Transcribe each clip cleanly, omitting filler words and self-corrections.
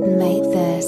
made this.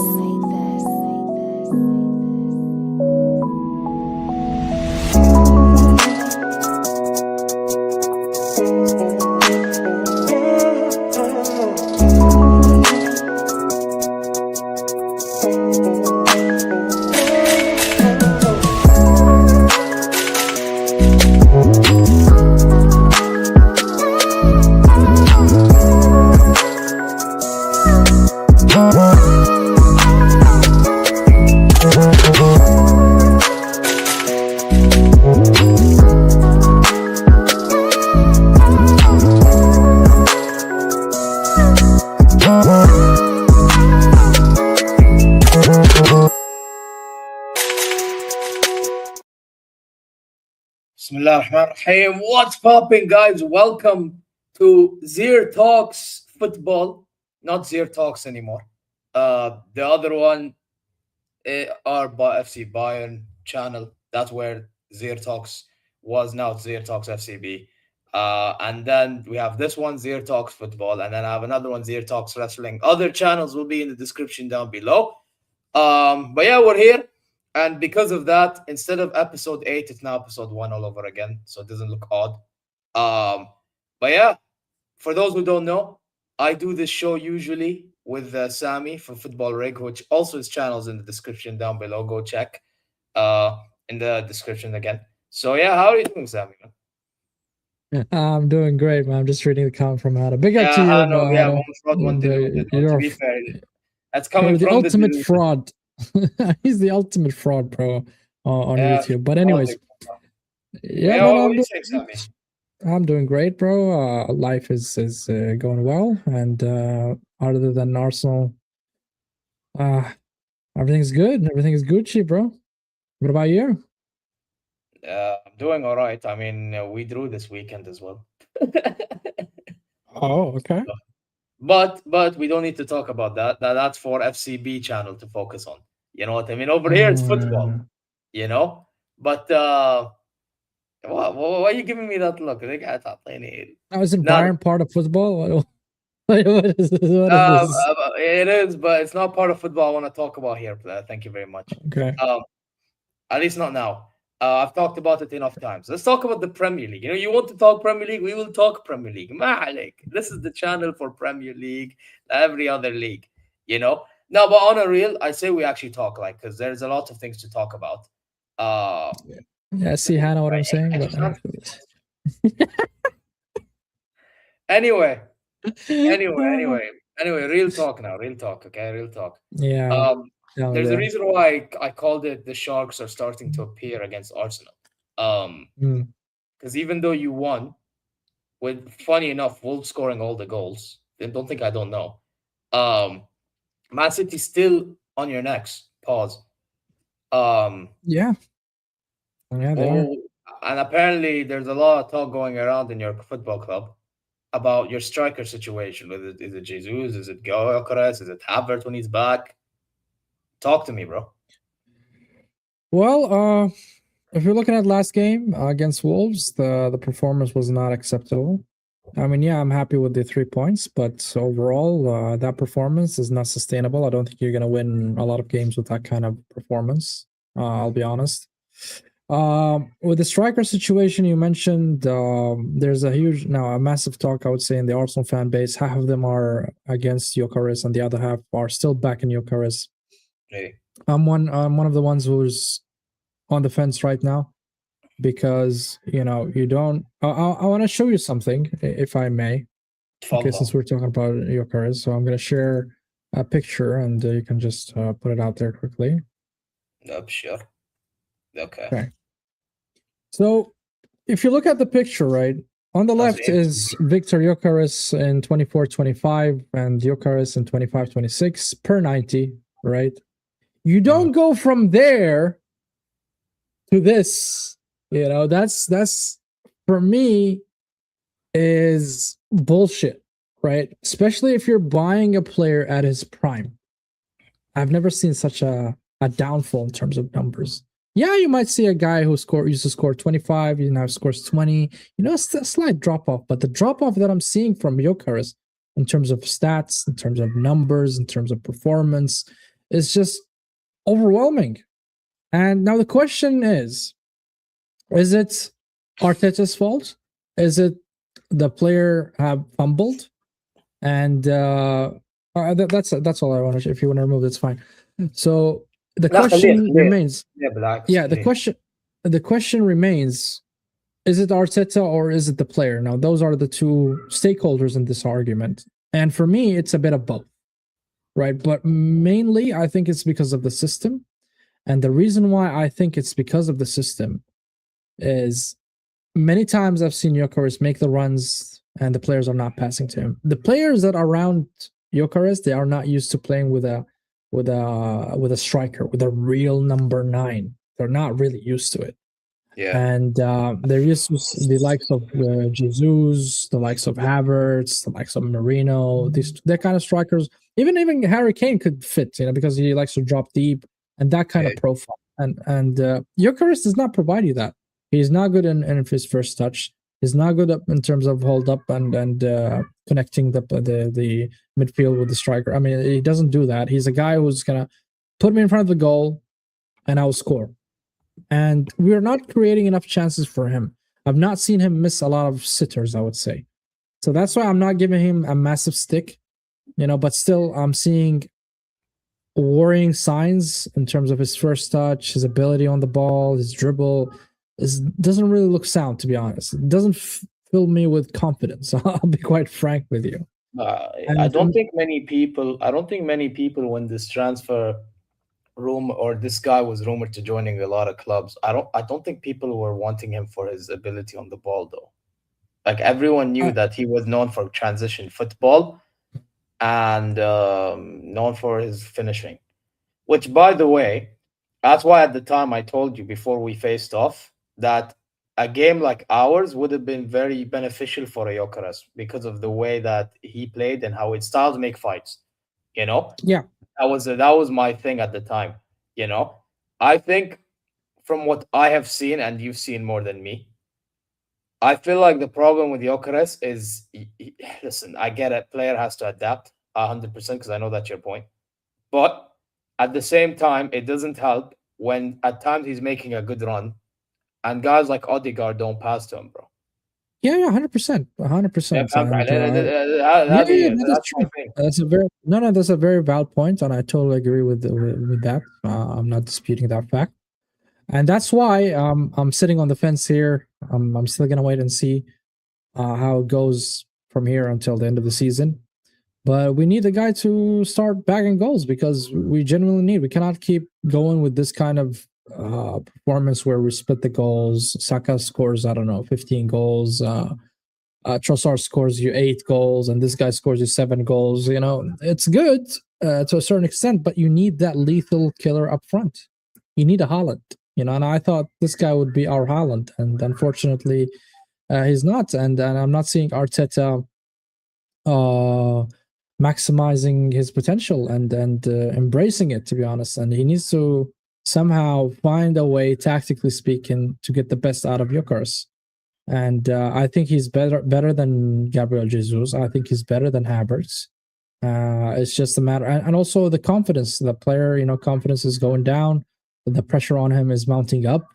Bismillahirrahmanirrahim. What's popping, guys? Welcome to ZeerTalks Football. Not ZeerTalks anymore. The other one, our FC Bayern channel. That's where ZeerTalks was. Now it's ZeerTalks FCB. And then we have this one, ZeerTalks Football, and then I have another one, ZeerTalks Wrestling. Other channels will be in the description down below. But yeah, we're here. And because of that, instead of episode 8, it's now episode 1 all over again. So it doesn't look odd. But yeah, for those who don't know, I do this show usually with Sammy from Football Rig, which also his channel's in the description down below. Go check in the description again. So yeah, how are you doing, Sammy? I'm doing great, man. I'm just reading the comment from Adam. Big up to you. I know, yeah, to be fair, that's coming the from ultimate fraud. He's the ultimate fraud, bro, on YouTube. But anyways, I'm doing great, bro. Life is going well, and other than Arsenal, everything's good. Everything is Gucci, bro. What about you? I'm doing all right. I mean, we drew this weekend as well. Oh, okay. But we don't need to talk about that. That's for FCB channel to focus on. You know what I mean? Over here, it's football. You know? But why are you giving me that look? Isn't Bayern part of football? What is this? It is, but it's not part of football I want to talk about here. Thank you very much. Okay. At least not now. I've talked about it enough times. Let's talk about the Premier League. You know, you want to talk Premier League? We will talk Premier League. This is the channel for Premier League, every other league, you know? No, but on a real, I say we actually talk, because there's a lot of things to talk about. Yeah, see, Hannah, what I'm saying? Anyway, real talk now. Real talk, okay? Real talk. Yeah. There's a reason why I called it the Sharks are starting to appear against Arsenal. Because even though you won, with, funny enough, Wolves scoring all the goals, then don't think I don't know. Man City still on your necks. Pause. Yeah, they are. And apparently there's a lot of talk going around in your football club about your striker situation. Is it Jesus? Is it Gyökeres? Is it Havertz when he's back? Talk to me, bro. Well, if you're looking at last game against Wolves, the performance was not acceptable. I mean, yeah, I'm happy with the 3 points, but overall, that performance is not sustainable. I don't think you're going to win a lot of games with that kind of performance. I'll be honest. With the striker situation you mentioned, there's a massive talk, I would say, in the Arsenal fan base. Half of them are against Gyökeres, and the other half are still back in Gyökeres. Hey. I'm one of the ones who's on the fence right now because you don't. I want to show you something, if I may. Okay, since we're talking about Gyökeres, so I'm going to share a picture, and you can just put it out there quickly. Sure. Okay. So, if you look at the picture, right, on the left is Victor Gyökeres in 24-25 and Gyökeres in 25-26 per 90, right? You don't go from there to this, that's for me is bullshit, right? Especially if you're buying a player at his prime. I've never seen such a downfall in terms of numbers. Yeah, you might see a guy who used to score 25, now scores 20. A slight drop off, but the drop off that I'm seeing from Gyökeres in terms of stats, in terms of numbers, in terms of performance. It's just overwhelming. And now the question is it Arteta's fault? Is it the player have fumbled? And that's all I want to. If you want to remove, that's fine. So the question remains. The question remains: is it Arteta or is it the player? Now, those are the two stakeholders in this argument, and for me, it's a bit of both, right? But mainly, I think it's because of the system, and the reason why I think it's because of the system is many times I've seen Gyökeres make the runs and the players are not passing to him. The players that are around Gyökeres, they are not used to playing with a striker, with a real number 9. They're not really used to it. Yeah. And they're used to the likes of Jesus, the likes of Havertz, the likes of Marino, they're kind of strikers. Even Harry Kane could fit, because he likes to drop deep and that kind of profile. And Gyökeres does not provide you that. He's not good in his first touch. He's not good in terms of hold up and connecting the midfield with the striker. I mean, he doesn't do that. He's a guy who's gonna put me in front of the goal, and I'll score. And we're not creating enough chances for him. I've not seen him miss a lot of sitters, I would say. So that's why I'm not giving him a massive stick, but still I'm seeing worrying signs in terms of his first touch, his ability on the ball, his dribble. Doesn't really look sound, to be honest. It doesn't fill me with confidence. I'll be quite frank with you. I don't think many people when this transfer rumor or this guy was rumored to joining a lot of clubs, I don't think people were wanting him for his ability on the ball, though. Like, everyone knew that he was known for transition football and known for his finishing, which, by the way, that's why at the time I told you before we faced off that a game like ours would have been very beneficial for Gyökeres because of the way that he played and how it styles make fights. Yeah, that was my thing at the time. I think from what I have seen, and you've seen more than me, I feel like the problem with Gyökeres is, listen, I get it, player has to adapt 100% because I know that's your point, but at the same time, it doesn't help when at times he's making a good run and guys like Odegaard don't pass to him, bro. Yeah, 100%. 100%. That's true. That's a very valid point, and I totally agree with that. I'm not disputing that fact. And that's why I'm sitting on the fence here. I'm still going to wait and see how it goes from here until the end of the season. But we need the guy to start bagging goals because we genuinely need. We cannot keep going with this kind of performance where we split the goals. Saka scores, 15 goals. Trossard scores you 8 goals, and this guy scores you 7 goals. It's good to a certain extent, but you need that lethal killer up front. You need a Haaland, and I thought this guy would be our Haaland, and unfortunately, he's not. And I'm not seeing Arteta maximizing his potential and embracing it, to be honest. And he needs to somehow find a way, tactically speaking, to get the best out of Gyökeres. And I think he's better than Gabriel Jesus. I think he's better than Havertz. It's just a matter, and also the confidence. The player, confidence is going down. The pressure on him is mounting up.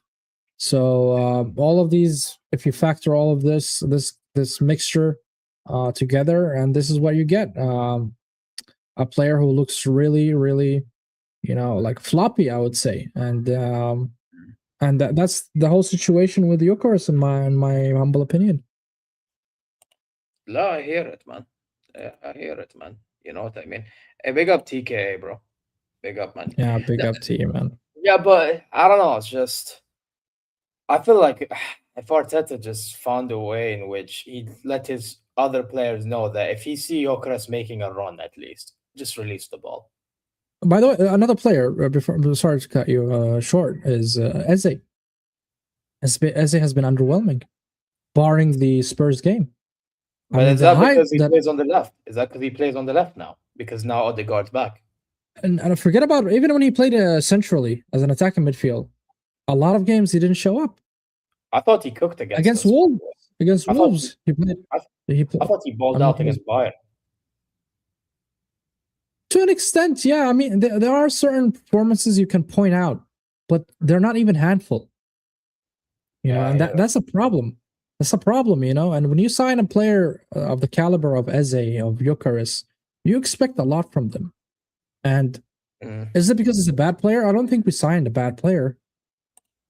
So all of these, if you factor all of this mixture together, and this is what you get: a player who looks really, really, like floppy, I would say, and that's the whole situation with Gyökeres in my humble opinion. No, I hear it, man. I hear it, man. You know what I mean? Hey, big up TKA, bro. Big up, man. Yeah, big up to you, man. Yeah, but I don't know. It's just, I feel like if Arteta just found a way in which he'd let his other players know that if he see Gyökeres making a run, at least just release the ball. By the way, another player, sorry to cut you short, is Eze. Eze has been underwhelming, barring the Spurs game. But is that because he plays on the left? Is that because he plays on the left now? Because now Odegaard's back. And forget about even when he played centrally as an attacking midfield, a lot of games he didn't show up. I thought he cooked against Wolves. Against Wolves, I thought he balled out against Bayern. To an extent, yeah. I mean, there are certain performances you can point out, but they're not even handful. You know, and that's a problem. That's a problem, you know. And when you sign a player of the caliber of Eze, of Gyökeres, you expect a lot from them. And is it because he's a bad player? I don't think we signed a bad player.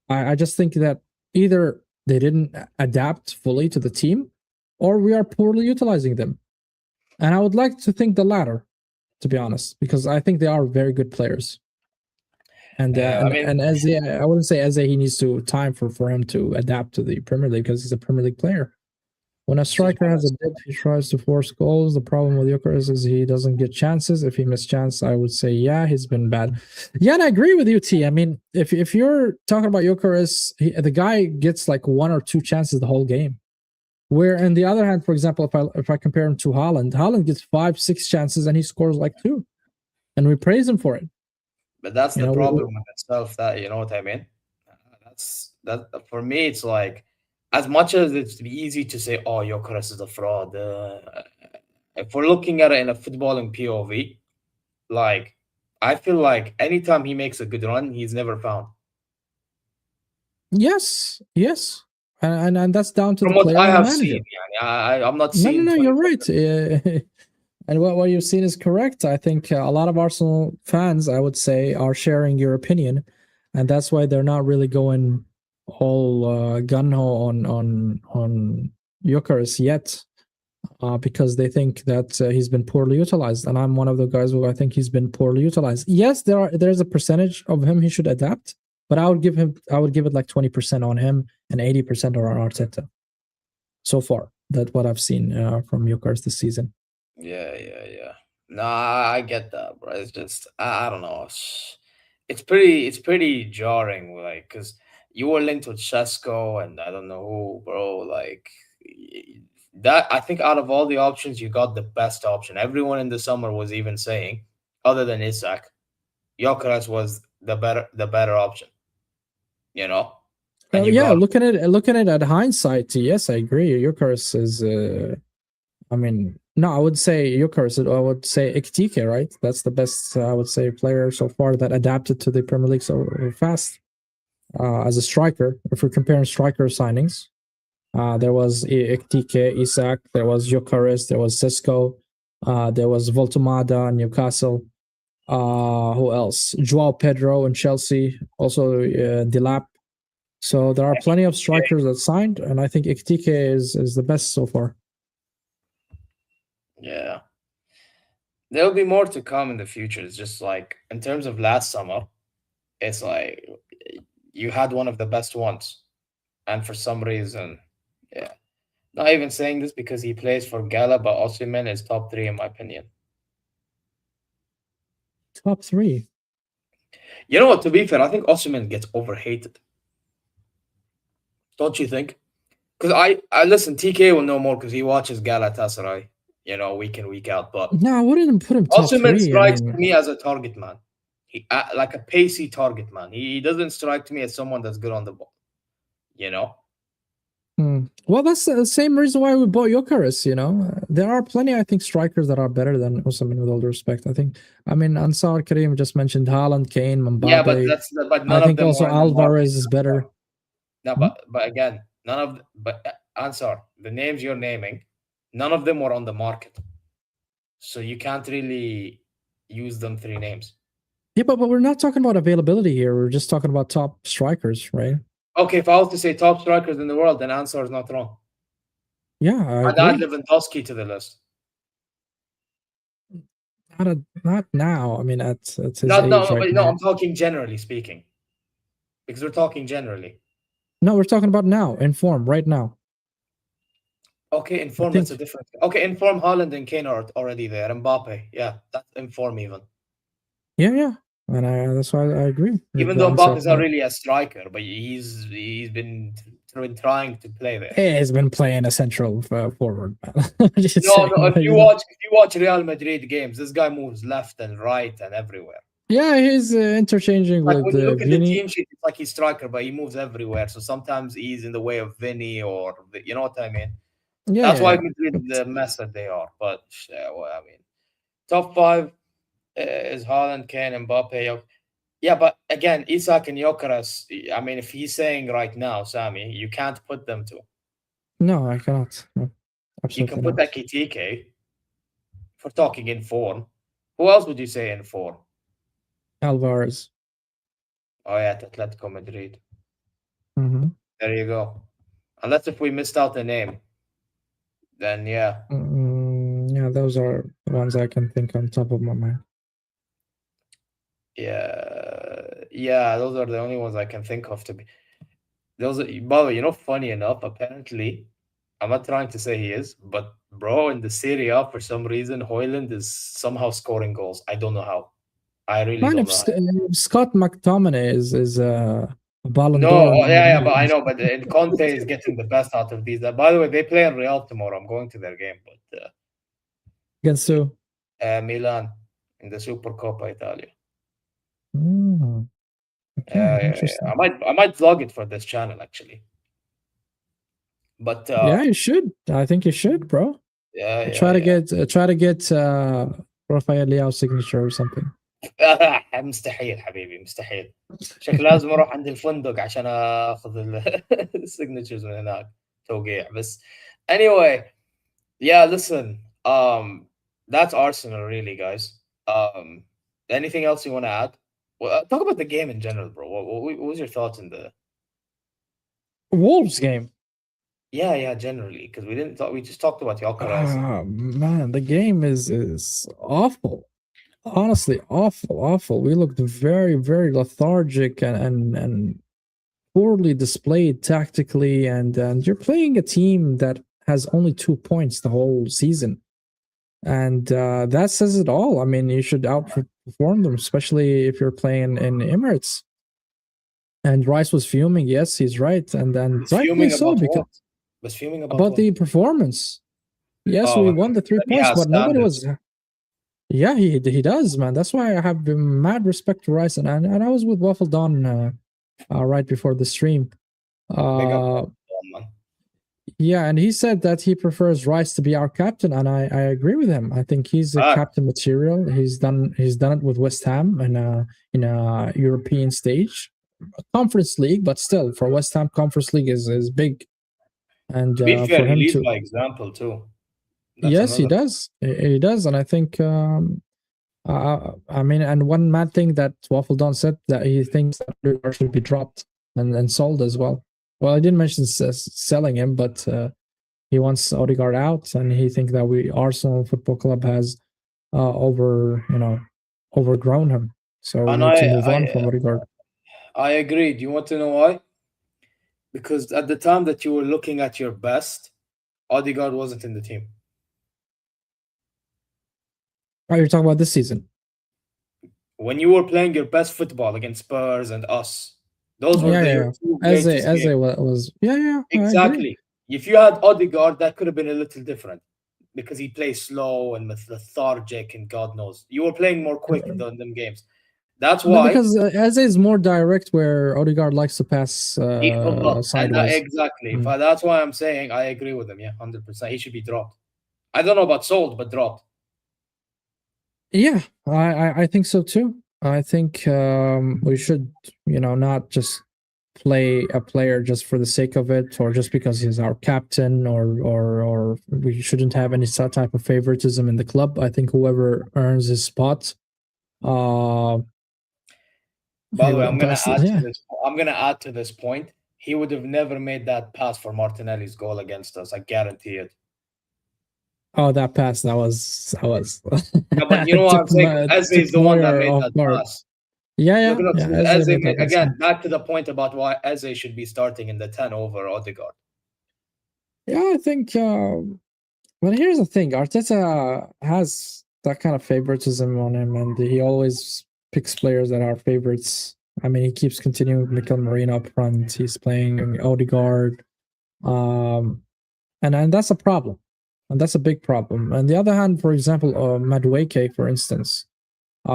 I just think that either they didn't adapt fully to the team, or we are poorly utilizing them. And I would like to think the latter, to be honest, because I think they are very good players. And and Eze, I wouldn't say Eze, he needs to time for him to adapt to the Premier League because he's a Premier League player. When a striker has a dip, he tries to force goals. The problem with Gyökeres is he doesn't get chances. If he missed chance, I would say, yeah, he's been bad. Yeah, and I agree with you, T. I mean, if you're talking about Gyökeres, the guy gets like 1 or 2 chances the whole game. Where, on the other hand, for example, if I compare him to Haaland gets 5, 6 chances and he scores like 2, and we praise him for it. But that's the problem with itself. That, you know what I mean? That for me. It's like, as much as it's easy to say, "Oh, Gyökeres is a fraud," if we're looking at it in a footballing POV, like, I feel like anytime he makes a good run, he's never found. Yes, and that's down to from the what player I have manager. seen. I'm not seeing. No, you're right. And what you've seen is correct. I think a lot of Arsenal fans, I would say, are sharing your opinion, and that's why they're not really going all gun-ho on Gyökeres yet, because they think that he's been poorly utilized. And I'm one of the guys who I think he's been poorly utilized. Yes, there's a percentage of him he should adapt, but I would give it like 20% on him and 80% on Arteta. So far, that's what I've seen from Gyökeres this season. Yeah. Nah, I get that, bro. It's just, I don't know. It's pretty jarring, like, because you were linked with Shesko and I don't know who, bro. Like, that, I think out of all the options, you got the best option. Everyone in the summer was even saying, other than Isak, Gyökeres was the better option. You know. And yeah, looking at it at hindsight, yes, I agree. Gyökeres is. I mean, no, I would say Gyökeres. I would say Ekitike, right? That's the best, I would say, player so far that adapted to the Premier League so fast as a striker. If we're comparing striker signings, there was Ekitike, Isak, there was Gyökeres, there was Cisco, there was Voltumada, Newcastle. Who else? Joao Pedro in Chelsea, also Delap. So there are plenty of strikers that signed, and I think Ekitike is the best so far. Yeah. There'll be more to come in the future. It's just like, in terms of last summer, it's like you had one of the best ones. And for some reason, yeah. Not even saying this because he plays for Gala, but Osimhen is top 3 in my opinion. Top 3? You know what, to be fair, I think Osimhen gets overhated. Don't you think? Because I listen, TK will know more because he watches Galatasaray, you know, week in, week out. But no, I wouldn't put him top 3. Osimhen strikes me as a target man. He like a pacey target man. He doesn't strike to me as someone that's good on the ball. You know? Well, that's the same reason why we bought Gyökeres, you know. There are plenty, I think, strikers that are better than Osimhen, with all due respect. I mean, Ansar Karim just mentioned Haaland, Kane, Mbappe. Yeah, but none I think of them also Alvarez is better. No, but again, Ansar, the names you're naming, none of them were on the market. So you can't really use them 3 names. Yeah, but we're not talking about availability here. We're just talking about top strikers, right? Okay, if I was to say top strikers in the world, then Ansar is not wrong. Yeah, I'd add Lewandowski to the list. Not now. I mean, at his age right now. I'm talking generally speaking, because we're talking generally. No, we're talking about now, in form, right now. Okay, in form, that's a different. Okay, in form, Haaland and Kane are already there. Mbappe, yeah, that's in form even. Yeah, and that's why I agree. Even though Mbappe is not really a striker, but he's been trying to play there. Yeah, he's been playing a central forward. No. If you watch Real Madrid games, this guy moves left and right and everywhere. Yeah, he's interchanging like with when you look at the Vini. team sheet, it's like he's striker, but he moves everywhere. So sometimes he's in the way of Vinny, or you know what I mean. Yeah, that's why Madrid the mess that they are. But well, I mean, top 5. is Haaland, Kane, Mbappe. Yeah, but again, Isak and Gyökeres, I mean, if he's saying right now, Sammy, you can't put them two. No, I cannot. No, You absolutely can put not. Ekitike for talking in form. Who else would you say in form? Alvarez. Oh, yeah, Atletico Madrid. Mm-hmm. There you go. Unless if we missed out the name, then yeah. Yeah, those are the ones I can think on top of my mind. Yeah, those are the only ones I can think of to be. Those are, by the way, funny enough, apparently, I'm not trying to say he is, but bro, in the Serie A, for some reason, Hoyland is somehow scoring goals. I don't know how. I really Man, don't if, know. if Scott McTominay is a Ballon No, d'Or yeah, nominee, but I know, but Conte is getting the best out of these. By the way, they play in Real tomorrow. I'm going to their game, but against who? Milan in the Supercoppa Italia. Okay, Yeah. interesting. I might vlog it for this channel actually. But Yeah, you should. I think you should, bro. yeah, Try to get Rafael Leao's signature or something. مستحيل حبيبي مستحيل. شكل لازم اروح عند الفندق عشان اخذ السيجنتشرز من هناك توقيع بس. Anyway, yeah, listen. That's Arsenal really, guys. Anything else you want to add? Well, talk about the game in general, bro. What was your thoughts in the Wolves game? Yeah, generally, because we just talked about Gyökeres. Man, the game is awful. Honestly, awful. We looked very, very lethargic and poorly displayed tactically, and you're playing a team that has only 2 points the whole season, and that says it all. I mean, you should outperform them, especially if you're playing in Emirates. And Rice was fuming. Yes, he's right, and then rightfully so, because was fuming about the performance. Yes, we won the 3 points, but nobody was. Yeah, he does, man. That's why I have mad respect to Rice, and I was with Waffle Don right before the stream. Yeah, and he said that he prefers Rice to be our captain, and I agree with him. I think he's a captain material. He's done it with West Ham in a European stage, Conference League, but still for West Ham, Conference League is big. And to be fair, for him he leads to by example too. Yes, he does. He does, and I think. I mean, and one mad thing that Waffle Don said that he thinks that Odegaard should be dropped and sold as well. Well, I didn't mention selling him, but he wants Odegaard out, and he thinks that Arsenal Football Club has overgrown him. So we need to move on from Odegaard. I agree. Do you want to know why? Because at the time that you were looking at your best, Odegaard wasn't in the team. Oh, you're talking about this season? When you were playing your best football against Spurs and us, those were the two greatest games. Eze was exactly. If you had Odegaard, that could have been a little different because he plays slow and lethargic and God knows. You were playing more quick than them games. That's why. Because Eze is more direct, where Odegaard likes to pass sideways. Exactly. But that's why I'm saying I agree with him. Yeah, 100%. He should be dropped. I don't know about sold, but dropped. Yeah, I think so too. I think we should, not just play a player just for the sake of it, or just because he's our captain, or we shouldn't have any type of favoritism in the club. I think whoever earns his spot. By the way, I'm gonna add to this point. He would have never made that pass for Martinelli's goal against us. I guarantee it. Oh, that pass! That was. No, but you know what I'm saying? Eze is the one that made that pass. Yeah. Eze again, back to the point about why Eze should be starting in the 10 over Odegaard. Yeah, I think. But here's the thing: Arteta has that kind of favoritism on him, and he always picks players that are favorites. I mean, he keeps continuing with Mikel Merino up front. He's playing Odegaard, and that's a problem. And that's a big problem. On the other hand, for example, Madueke, for instance,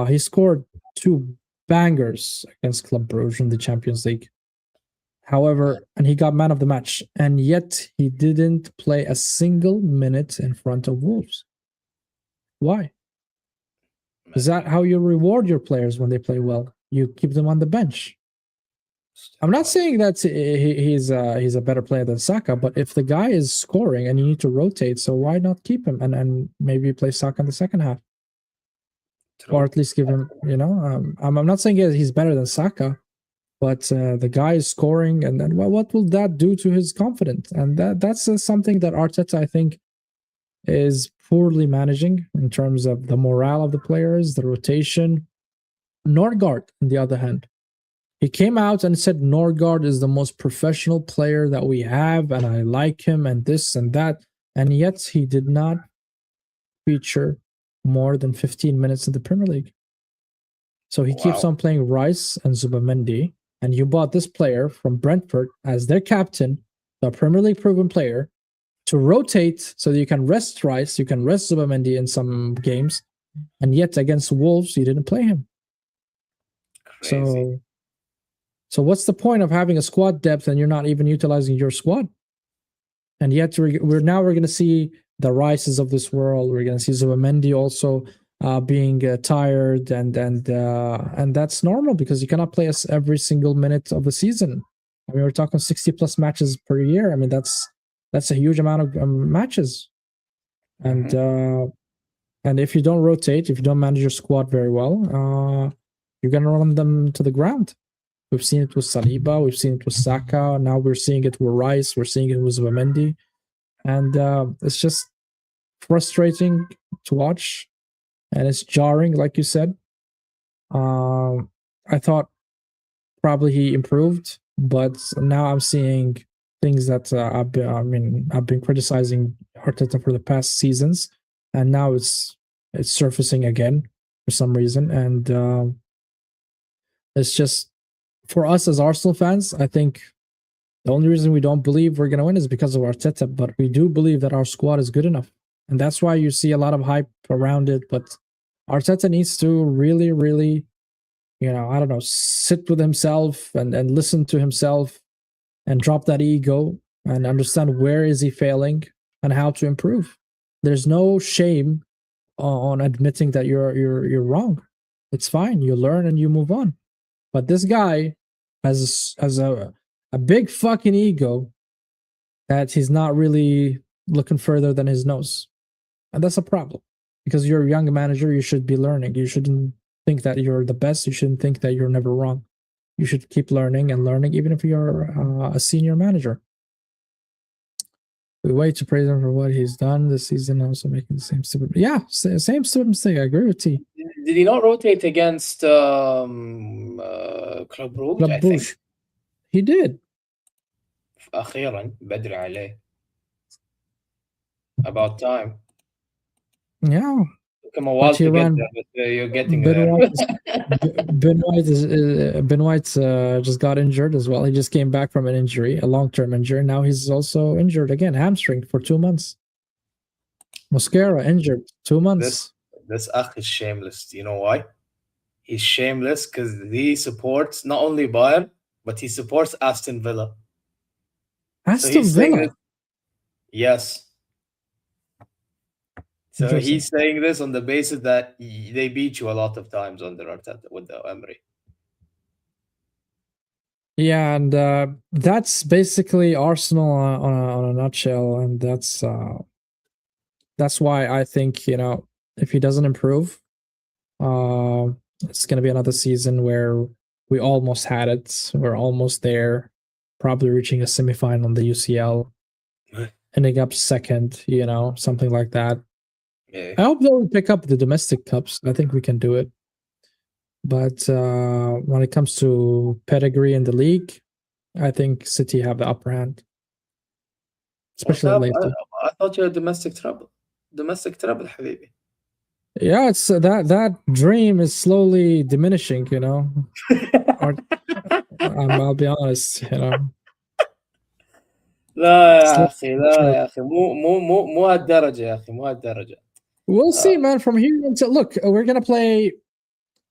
he scored 2 bangers against Club Brugge in the Champions League. However, and he got man of the match, and yet he didn't play a single minute in front of Wolves. Why? Is that how you reward your players when they play well? You keep them on the bench. I'm not saying that he's a better player than Saka, but if the guy is scoring and you need to rotate, so why not keep him and maybe play Saka in the second half, or at least give him, I'm not saying he's better than Saka, but the guy is scoring, and then what will that do to his confidence? And that's something that Arteta, I think, is poorly managing in terms of the morale of the players, the rotation. Norgard, on the other hand, he came out and said Norgard is the most professional player that we have, and I like him, and this and that, and yet he did not feature more than 15 minutes in the Premier League. So he keeps on playing Rice and Zubamendi, and you bought this player from Brentford as their captain, the Premier League proven player, to rotate so that you can rest Rice, you can rest Zubamendi in some games, and yet against Wolves, you didn't play him. Crazy. So what's the point of having a squad depth and you're not even utilizing your squad? And yet we're going to see the Rices of this world. We're going to see Zubamendi also being tired, and that's normal because you cannot play us every single minute of the season. I mean, we're talking 60 plus matches per year. I mean, that's a huge amount of matches. And and if you don't rotate, if you don't manage your squad very well, you're going to run them to the ground. We've seen it with Saliba, we've seen it with Saka, now we're seeing it with Rice, we're seeing it with Zubamendi. And it's just frustrating to watch, and it's jarring, like you said. I thought probably he improved, but now I'm seeing things that I've been criticizing Arteta for the past seasons, and now it's surfacing again for some reason. And it's just, for us as Arsenal fans, I think the only reason we don't believe we're going to win is because of Arteta, but we do believe that our squad is good enough. And that's why you see a lot of hype around it. But Arteta needs to really, really, sit with himself and listen to himself and drop that ego and understand where is he failing and how to improve. There's no shame on admitting that you're wrong. It's fine. You learn and you move on. But this guy has a big fucking ego that he's not really looking further than his nose. And that's a problem. Because you're a young manager, you should be learning. You shouldn't think that you're the best. You shouldn't think that you're never wrong. You should keep learning and learning, even if you're a senior manager. We wait to praise him for what he's done this season, also making the same stupid... Yeah, same stupid mistake. I agree with T. Did he not rotate against Club Brugge? Club Brugge. He did. أخيرا بدري عليه. About time. Yeah. Took him a while to get there, but you're getting there. Ben White just got injured as well. He just came back from an injury, a long-term injury. Now he's also injured again, hamstring for 2 months. Mosquera injured 2 months. This Akh is shameless. Do you know why? He's shameless because he supports not only Bayern, but he supports Aston Villa. Aston Villa? Yes. So he's saying this on the basis that they beat you a lot of times under Arteta with the Emery. Yeah, and that's basically Arsenal on a nutshell, and that's why I think, if he doesn't improve, it's going to be another season where we almost had it. We're almost there, probably reaching a semifinal in the UCL, ending up second, something like that. Yeah. I hope they'll pick up the domestic cups. I think we can do it. But when it comes to pedigree in the league, I think City have the upper hand. Especially lately. I thought you had domestic trouble. Domestic trouble, habibi. Yeah, it's that dream is slowly diminishing, I'll be honest, لا يا أخي لا يا أخي مو هالدرجة يا أخي مو هالدرجة. We'll see, man. From here until look, we're gonna play.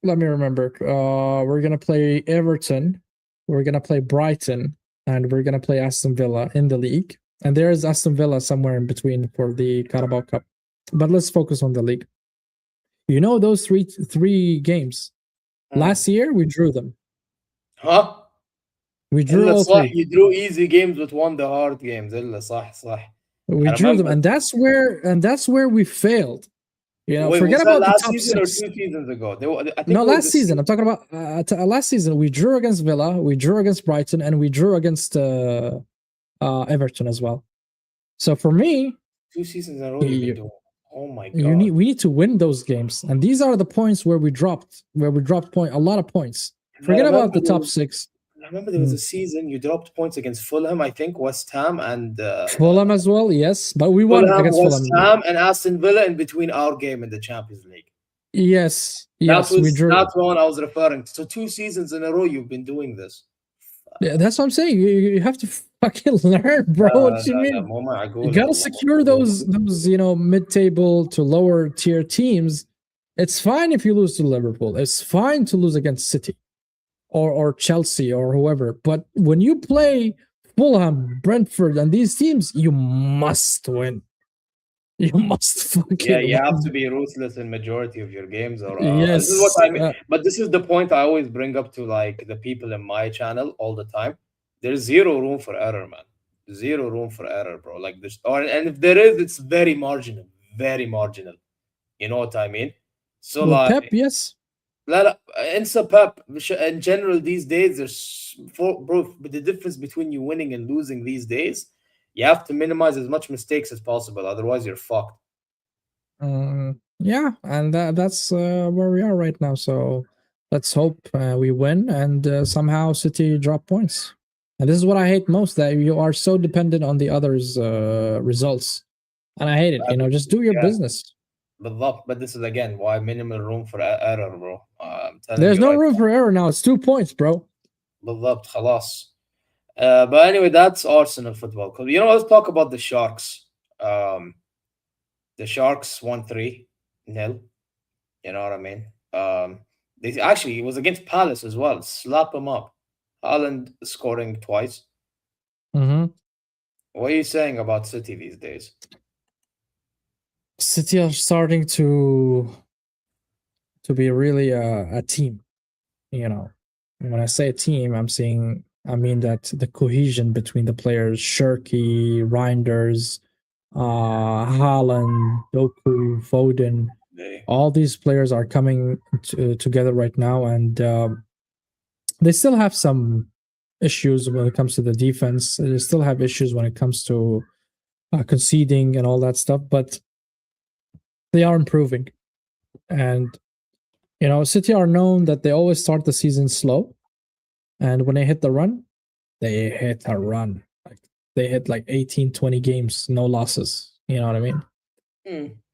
Let me remember. We're gonna play Everton. We're gonna play Brighton, and we're gonna play Aston Villa in the league. And there is Aston Villa somewhere in between for the Carabao Cup. But let's focus on the league. You know those three games. Last year we drew them. Huh? We drew all صح, three. you drew easy games but won the hard games. إلا صح. We I drew them, remember. and that's where we failed. You know, Wait, forget was that about the last top season or 6. 2 seasons ago? I think No, it was last season. I'm talking about last season. We drew against Villa, we drew against Brighton, and we drew against Everton as well. So for me, 2 seasons in a row you've been doing. Oh my god! We need to win those games, and these are the points where we dropped a lot of points. Forget about the top 6. I remember there was a season you dropped points against Fulham, I think, West Ham, and Fulham as well. Yes, but we won against West Fulham. Ham, and Aston Villa in between our game in the Champions League. Yes, we drew. That's what one I was referring to. So 2 seasons in a row you've been doing this. Yeah, that's what I'm saying. You have to fucking learn, bro. What you mean? You gotta secure those mid-table to lower tier teams. It's fine if you lose to Liverpool. It's fine to lose against City or Chelsea or whoever. But when you play Fulham, Brentford, and these teams, you must win. You must fucking you have to be ruthless in majority of your games. Or yes, this is what I mean. But this is the point I always bring up to like the people in my channel all the time. There's zero room for error, man. Zero room for error, bro. Like this, and if there is, it's very marginal. Very marginal. You know what I mean? So well, like Pep, yes. Insta Pep in general these days, there's bro. But the difference between you winning and losing these days, you have to minimize as much mistakes as possible. Otherwise, you're fucked. Yeah, and that's where we are right now. So let's hope we win and somehow City drop points. And this is what I hate most, that you are so dependent on the others' results. And I hate it. Just do your business. But this is again why minimal room for error, bro. There's no room for error now. It's 2 points, bro. بالضبط خلاص. But anyway, that's Arsenal football. Let's talk about the Sharks. The Sharks won 3-0. You know what I mean? It was against Palace as well. Slap them up. Haaland scoring twice. Mm-hmm. What are you saying about City these days? City are starting to be really a team. When I say team, I mean that the cohesion between the players, Shirky, Reinders, Haaland, Doku, Foden, all these players are coming together right now, and they still have some issues when it comes to the defense. They still have issues when it comes to conceding and all that stuff, but they are improving. And City are known that they always start the season slow, and when they hit the run, they hit a run. Like they hit like 18, 20 games, no losses. You know what I mean?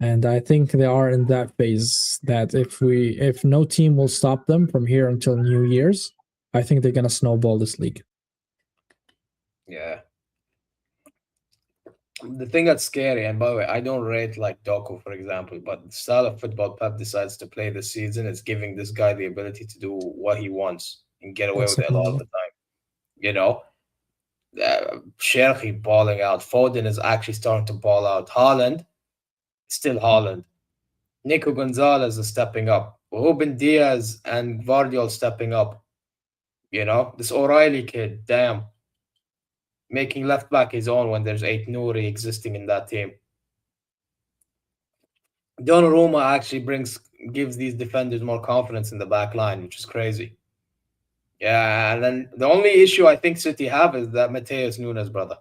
And I think they are in that phase that if no team will stop them from here until New Year's, I think they're gonna snowball this league. Yeah. The thing that's scary, and by the way, I don't rate like Doku, for example, but the style of football Pep decides to play this season is giving this guy the ability to do what he wants and get away with it a lot of the time. Sherky balling out. Foden is actually starting to ball out. Haaland, still Haaland. Nico Gonzalez is stepping up. Ruben Diaz and Guardiola stepping up. This O'Reilly kid, damn. Making left back his own when there's 8 Nouri existing in that team. Donnarumma actually gives these defenders more confidence in the back line, which is crazy. Yeah, and then the only issue I think City have is that Mateus Nunes brother.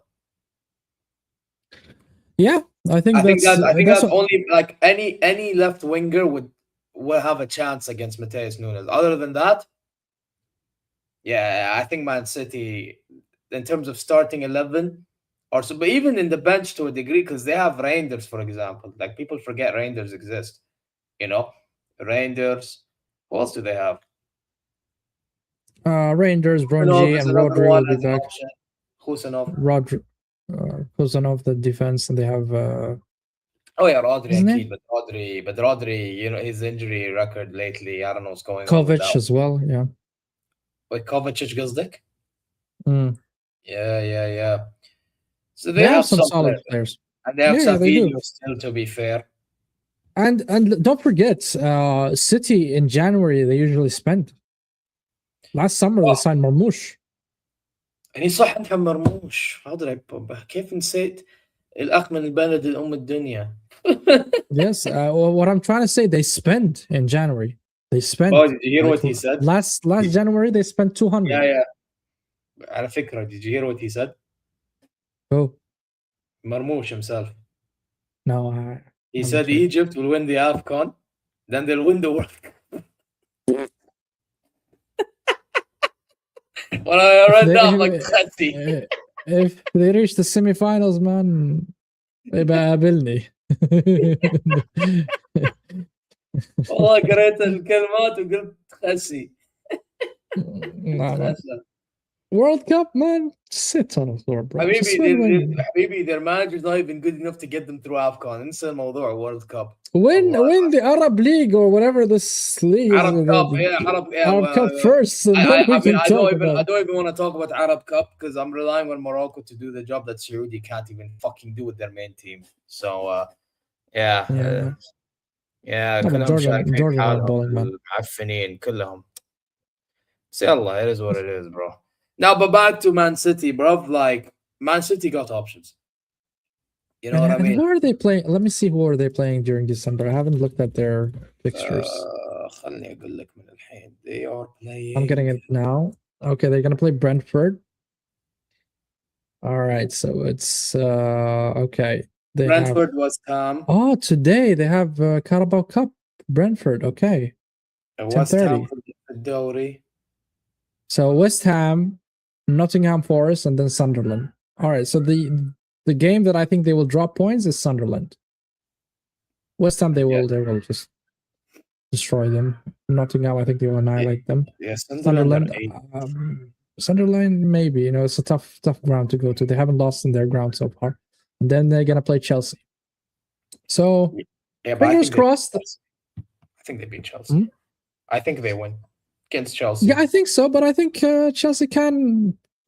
Yeah, I think that's only like any left winger will have a chance against Mateus Nunes. Other than that, yeah, I think Man City, in terms of starting 11, but even in the bench to a degree, because they have Reinders, for example. Like people forget Reinders exist. Reinders. Who else do they have? Reinders, Bronji, and Rodri will be back. Kusanov, the defense, and they have. Rodri, but Rodri, his injury record lately, I don't know what's going on. Kovac as well, yeah. Wait, Kovacic قصدك? Yeah. Yeah. So they have some solid players. And they have Savinho still, to be fair. And don't forget, City in January they usually spend. Last summer they signed Marmoush. يعني صح انت مرموش. How did I كيف نسيت الأخ من البلد الأم الدنيا. Yes, what I'm trying to say, they spend in January. They spent. Oh, did you hear what he said? Last January they spent 200. Yeah. على فكرة, did you hear what he said? Oh, مرموش himself. no. He said Egypt will win the AFCON, then they'll win the World Cup. When I read that, I'm like, if they reach the semifinals, man, يبقى قابلني. والله قريت الكلمات وقلت خسي. World Cup, man, sit on the floor, bro. حبيبي, their manager's not even good enough to get them through AFCON. انسى الموضوع World Cup. Win the Arab League or whatever this league is. Arab Cup, Arab Cup first. I don't even want to talk about Arab Cup because I'm relying on Morocco to do the job that Saudi can't even fucking do with their main team. So كلهم شايفين حالهم معفنين كلهم. يلا, it is what it is, bro. Now, but back to Man City, bro. Like, Man City got options. You know what I mean? Who are they playing? Let me see who are they playing during December. I haven't looked at their fixtures. They are playing. I'm getting it now. Okay, they're gonna play Brentford. All right, so it's okay. Brentford was Ham. Oh, today they have Carabao Cup. Brentford. Okay. 10:30. So West Ham, Nottingham Forest, and then Sunderland. All right. So the game that I think they will drop points is Sunderland. West Ham they will just destroy them. Nottingham, I think they will annihilate them. Yes, Sunderland maybe. You know, it's a tough ground to go to. They haven't lost in their ground so far. And then they're gonna play Chelsea. So fingers crossed. I think they beat Chelsea. I think they win against Chelsea. Yeah, I think so, but I think Chelsea can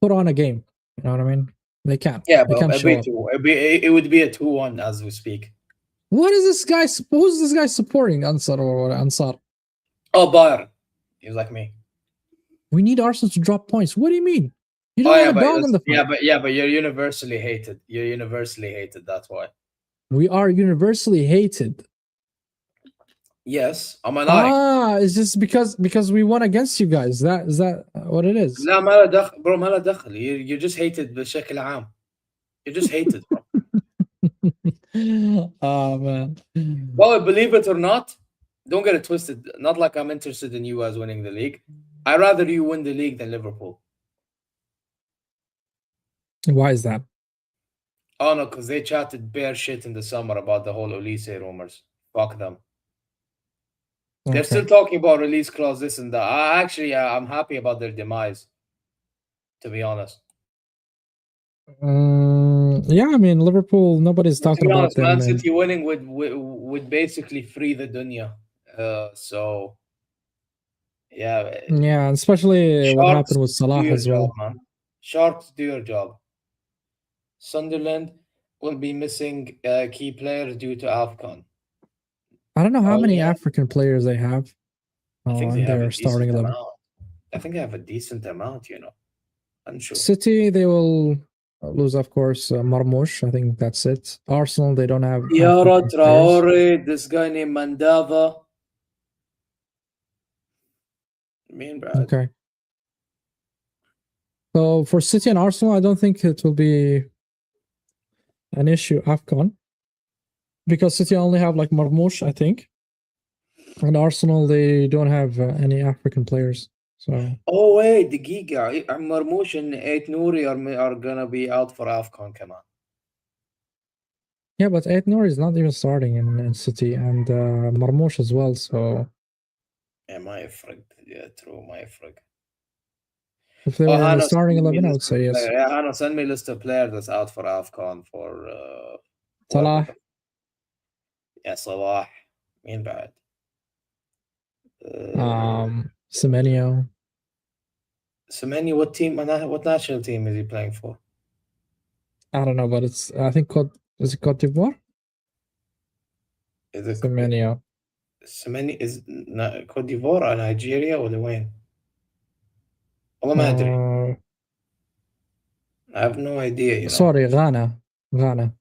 put on a game. You know what I mean? They can. Yeah, but it would be a 2-1 as we speak. What is this guy? Who's this guy supporting? Ansar or Ansar? Oh, Bayern. He was like me. We need Arsenal to drop points. What do you mean? You don't have a dog in the fight. Yeah, but you're universally hated. You're universally hated. That's why. We are universally hated. Yes, am I lying? It's just because we won against you guys. Is that what it is? لا ما له دخل bro, ما له دخل. You're just hated بشكل عام. You're just hated, bro. Oh man. Well, believe it or not, don't get it twisted. Not like I'm interested in you guys winning the league. I'd rather you win the league than Liverpool. Why is that? Oh no, because they chatted bare shit in the summer about the whole Olise rumors. Fuck them. Okay. They're still talking about release clause, this and that. I'm happy about their demise, to be honest. Yeah, I mean Liverpool. Nobody's talking about them. Man City winning would basically free the dunya. So yeah. Yeah, especially Sharks, what happened with Salah as well. Job, man. Sharks, do your job. Sunderland will be missing key players due to AFCON. I don't know how many African players they have. I think they have a starting 11. I think they have a decent amount, you know. I'm sure. City, they will lose, of course, Marmoush. I think that's it. Arsenal, they don't have. Yara Traore, this guy named Mandava. Okay. So for City and Arsenal, I don't think it will be an issue, AFCON. Because City only have like Marmoush, I think. And Arsenal, they don't have any African players. So. Oh, wait, the Giga. Marmoush and Ait Nouri are going to be out for AFCON, come on. Yeah, but Ait Nouri is not even starting in City. And Marmoush as well, so. Yeah, my frig. Yeah, true, my frig. If they were in the starting 11, I would say yes. Yeah, Hano, send me a list of players that's out for AFCON for... Salah. Yeah, Salah. Mean bad. Semenyo. Semenyo, what team? What national team is he playing for? I don't know, but it's I think is it Cote d'Ivoire? إذا Semenya. سماني كوت ديفوار نيجيريا ولا وين؟ والله ما أدري. I have no idea, you know. Sorry, Ghana. Ghana.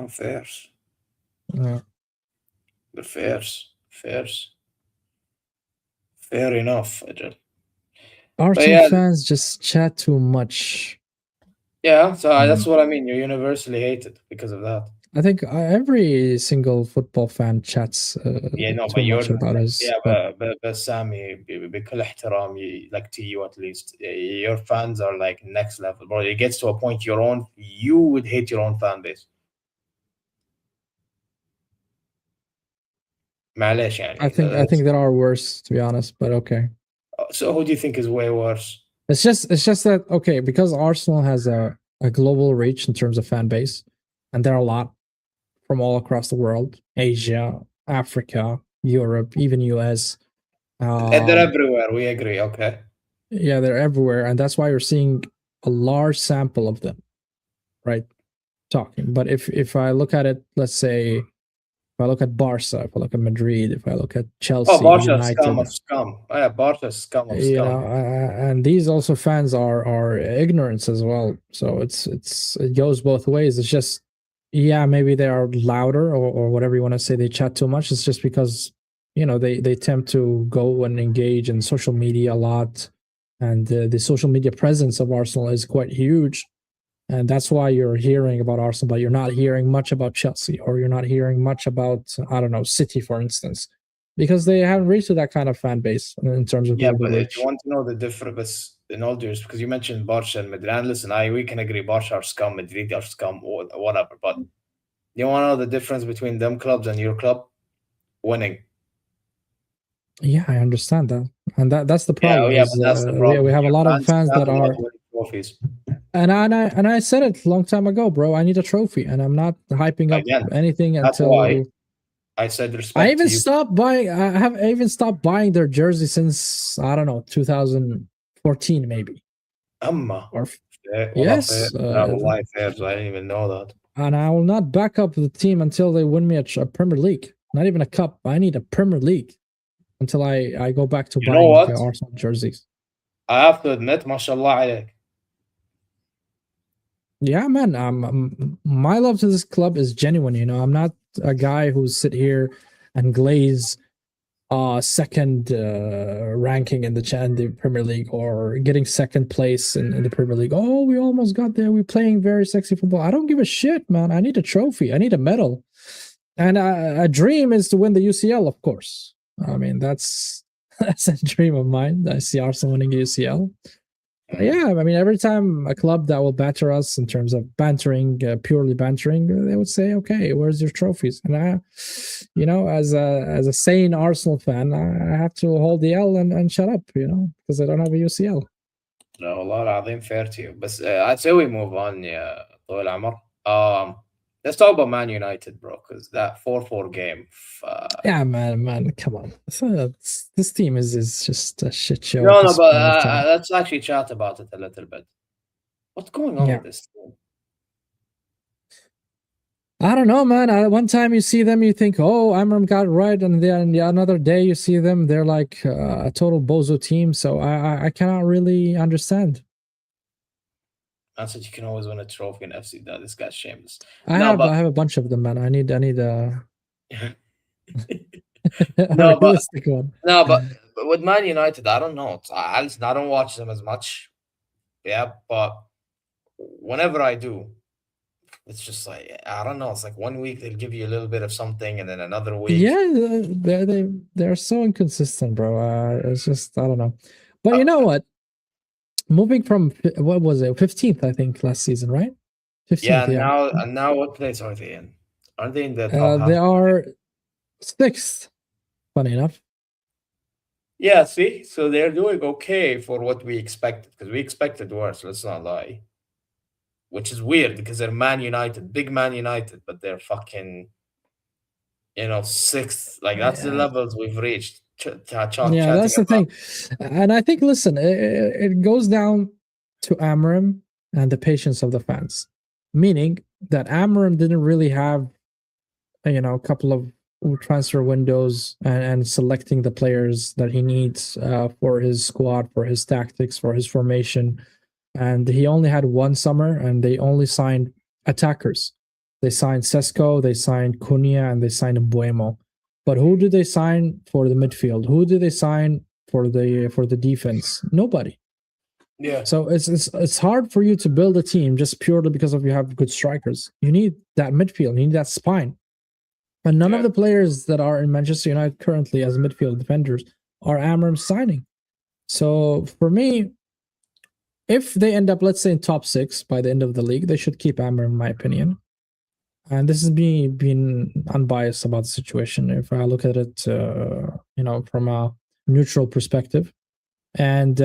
Fairs. Yeah. Fairs. Fair enough, أجل. Arsenal yeah. fans just chat too much. Yeah, so that's what I mean. You're universally hated because of that. I think every single football fan chats Yeah, no, too but you're much about his. yeah, but Sammy, بكل احترام, like to you at least, your fans are like next level, bro. It gets to a point you would hate your own fan base. معلش يعني. I think there are worse, to be honest, but okay. So who do you think is way worse? It's just that, okay, because Arsenal has a global reach in terms of fan base, and there are a lot from all across the world, Asia, Africa, Europe, even US. They're everywhere. We agree. Okay. Yeah, they're everywhere, and that's why you're seeing a large sample of them, right? Talking. But if I look at it, let's say, if I look at Barca, if I look at Madrid, if I look at Chelsea, Barca United, scum. Yeah, Barca scum of scum. You know, and these also fans are ignorance as well. So it goes both ways. It's just, yeah, maybe they are louder or whatever you want to say. They chat too much. It's just because, you know, they tend to go and engage in social media a lot, and the social media presence of Arsenal is quite huge. And that's why you're hearing about Arsenal, but you're not hearing much about Chelsea, or you're not hearing much about, I don't know, City, for instance, because they haven't reached that kind of fan base in terms of global reach. If you want to know the difference, in all due respect, because you mentioned Barca and Madrid, and listen, we can agree Barca are scum, Madrid are scum, or whatever, but you want to know the difference between them clubs and your club? Winning. Yeah, I understand that, and that's the problem. Yeah, but that's the problem. We have a lot of fans that are trophies. And I said it a long time ago, bro. I need a trophy, and I'm not hyping up anything until. Why I said respect. I even stopped buying. I even stopped buying their jersey since, I don't know, 2014 maybe. Or yes, I didn't even know that. And I will not back up the team until they win me a Premier League. Not even a cup. I need a Premier League until I go back to buying Arsenal jerseys. I have to admit, mashallah alayk. Yeah, man. My love to this club is genuine. You know, I'm not a guy who sit here and glaze second ranking in the Premier League, or getting second place in the Premier League. Oh, we almost got there. We're playing very sexy football. I don't give a shit, man. I need a trophy. I need a medal. And a dream is to win the UCL, of course. I mean, that's a dream of mine. I see Arsenal winning the UCL. Yeah, I mean, every time a club that will batter us in terms of bantering, purely bantering, they would say, "Okay, where's your trophies?" And I, you know, as a sane Arsenal fan, I have to hold the L and shut up, you know, because I don't have a UCL. No, والله العظيم fair to you. But I'd say we move on, يا طويل العمر. Let's talk about Man United, bro, because that 4-4 game. Yeah, man, come on. This team is just a shit show. No, but let's actually chat about it a little bit. What's going on with this team? I don't know, man. One time you see them, you think, "Oh, Amram got it right," and then another day you see them, they're like a total bozo team. So I cannot really understand. I said you can always win a trophy in FC. This guy's shameless. I have a bunch of them, man. I need a realistic one. No, but with Man United, I don't know. I don't watch them as much. Yeah, but whenever I do, it's just like, I don't know. It's like 1 week they'll give you a little bit of something, and then another week. Yeah, they're so inconsistent, bro. It's just, I don't know. But you know what? Moving from, what was it, 15th, I think, last season, right? 15th, yeah. Now what place are they in? Are they in the top half? They are 6th, funny enough. Yeah, see? So they're doing okay for what we expected, because we expected worse, let's not lie. Which is weird, because they're Man United, big Man United, but they're fucking, 6th. Like, that's the levels we've reached. Yeah, that's the thing. And I think, listen, it goes down to Amram and the patience of the fans. Meaning that Amram didn't really have a couple of transfer windows and selecting the players that he needs for his squad, for his tactics, for his formation. And he only had one summer, and they only signed attackers. They signed Sesko, they signed Cunha, and they signed Mbuemo. But who did they sign for the midfield? Who did they sign for the defense? Nobody. Yeah. So it's hard for you to build a team just purely because of you have good strikers. You need that midfield. You need that spine. And none of the players that are in Manchester United currently as midfield defenders are Amram signing. So for me, if they end up, let's say, in top 6 by the end of the league, they should keep Amram, in my opinion. And this is me being unbiased about the situation. If I look at it, from a neutral perspective, and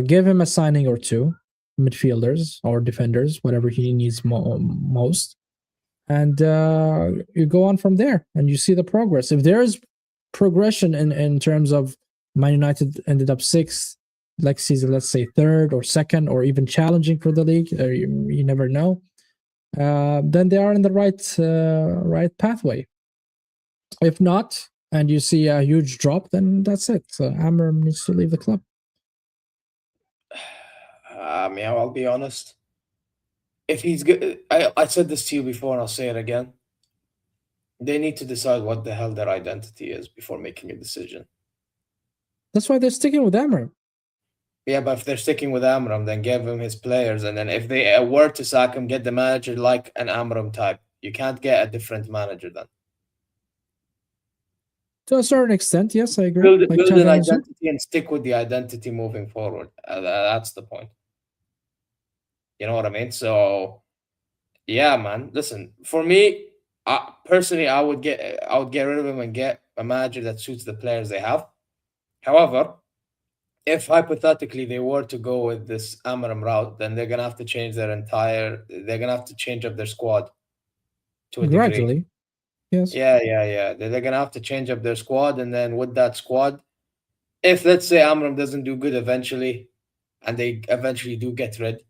give him a signing or two, midfielders or defenders, whatever he needs most, and you go on from there, and you see the progress. If there is progression in terms of Man United ended up 6th, next season, let's say 3rd or 2nd, or even challenging for the league, you never know. Then they are in the right pathway. If not, and you see a huge drop, then that's it. So Amram needs to leave the club. I'll be honest. If he's good, I said this to you before, and I'll say it again. They need to decide what the hell their identity is before making a decision. That's why they're sticking with Amram. Yeah, but if they're sticking with Amram, then give him his players, and then if they were to sack him, get the manager like an Amram type. You can't get a different manager then. To a certain extent, yes, I agree. Build an identity and stick with the identity moving forward. That's the point. You know what I mean? So, yeah, man. Listen, for me, personally, I would get rid of him and get a manager that suits the players they have. However, if hypothetically they were to go with this Amram route, then they're gonna have to change They're gonna have to change up their squad to a degree. Gradually. Yes. Yeah. They're gonna have to change up their squad, and then with that squad, if let's say Amram doesn't do good eventually, and they eventually do get rid,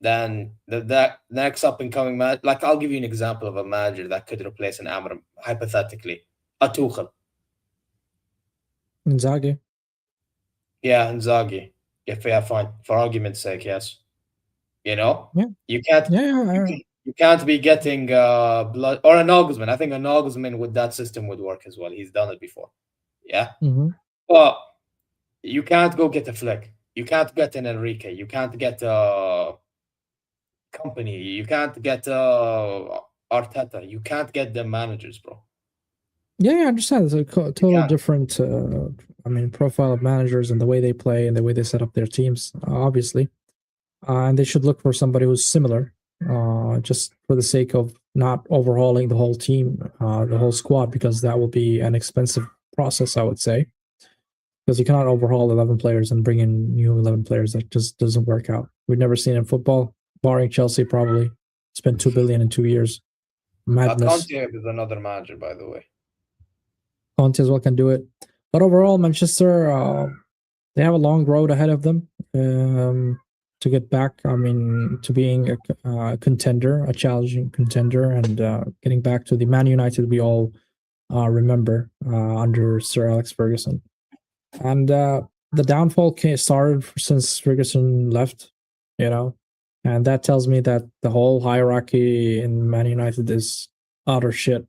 then that next up and coming man, like I'll give you an example of a manager that could replace an Amram, hypothetically, a Tuchel. Inzaghi. Yeah, Inzaghi. Yeah, fine. For argument's sake, yes. Yeah. You can't. You can't be getting blood or a Nagelsmann. I think a Nagelsmann with that system would work as well. He's done it before. Yeah. Mm-hmm. But you can't go get a Flick. You can't get an Enrique. You can't get a Company. You can't get Arteta. You can't get the managers, bro. Yeah, I understand. It's a total different, profile of managers and the way they play and the way they set up their teams, obviously. And they should look for somebody who's similar, just for the sake of not overhauling the whole team, the whole squad, because that will be an expensive process, I would say. Because you cannot overhaul 11 players and bring in new 11 players. That just doesn't work out. We've never seen it in football, barring Chelsea, probably. Spent $2 billion in 2 years. Madness. Conte is another manager, by the way. Conte as well can do it. But overall, Manchester, they have a long road ahead of them to get back, to being a contender, a challenging contender, and getting back to the Man United we all remember under Sir Alex Ferguson. And the downfall started since Ferguson left, and that tells me that the whole hierarchy in Man United is utter shit.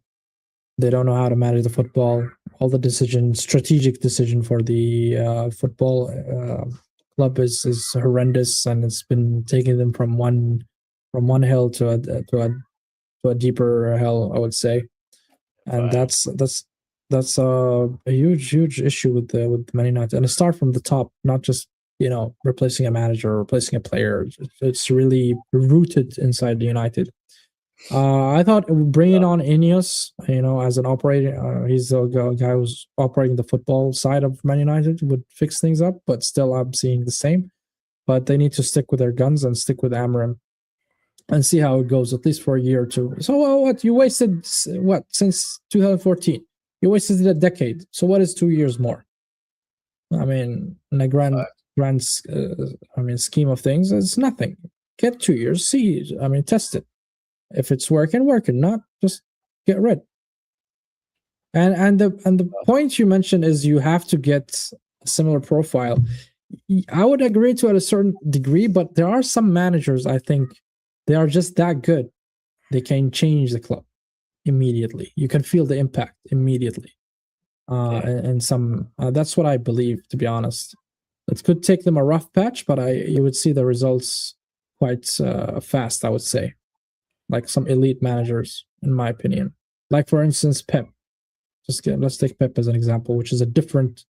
They don't know how to manage the football. All the strategic decision for the football club is horrendous, and it's been taking them from one hell to a deeper hell, I would say. And that's a huge issue with Man United. And it starts from the top, not just replacing a manager or replacing a player. It's really rooted inside the United. I thought bringing on Ineos, as an operator, he's the guy who's operating the football side of Man United, would fix things up, but still I'm seeing the same. But they need to stick with their guns and stick with Amram and see how it goes, at least for a year or two. So what? You wasted, since 2014? You wasted a decade. So what is 2 years more? In a grand scheme of things, it's nothing. Get 2 years, see, test it. If it's working, not just get rid. And the point you mentioned is you have to get a similar profile. I would agree to a certain degree, but there are some managers I think they are just that good. They can change the club immediately. You can feel the impact immediately. And some that's what I believe, to be honest. It could take them a rough patch, but you would see the results quite fast, I would say. Like some elite managers, in my opinion. Like for instance, Pep. Let's take Pep as an example, which is a different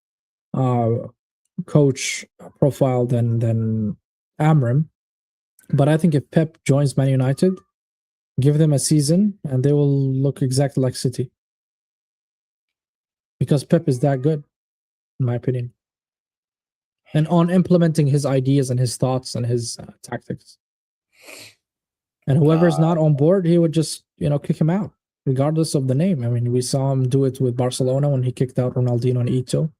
coach profile than Amram. But I think if Pep joins Man United, give them a season and they will look exactly like City. Because Pep is that good, in my opinion. And on implementing his ideas and his thoughts and his tactics. And whoever's not on board, he would just, kick him out, regardless of the name. I mean, we saw him do it with Barcelona when he kicked out Ronaldinho and Ito,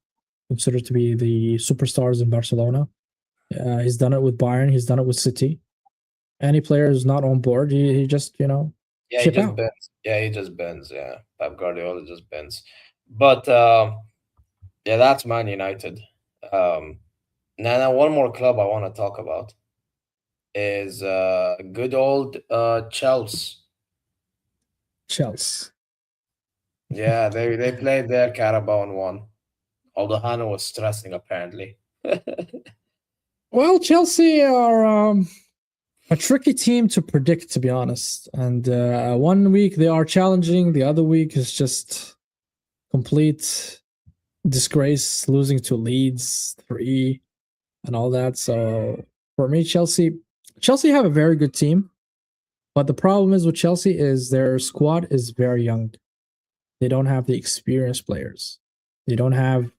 considered to be the superstars in Barcelona. He's done it with Bayern. He's done it with City. Any player who's not on board, he just, he just bends. Yeah, he just bends. Yeah, Pep Guardiola just bends. But that's Man United. Now one more club I want to talk about is good old Chelsea. Chelsea. Yeah, they played their Carabao and won. Although Hannah was stressing apparently. Well, Chelsea are a tricky team to predict, to be honest. And 1 week they are challenging, the other week is just complete disgrace, losing to Leeds 3 and all that. So for me, Chelsea have a very good team, but the problem is with Chelsea is their squad is very young. They don't have the experienced players. They don't have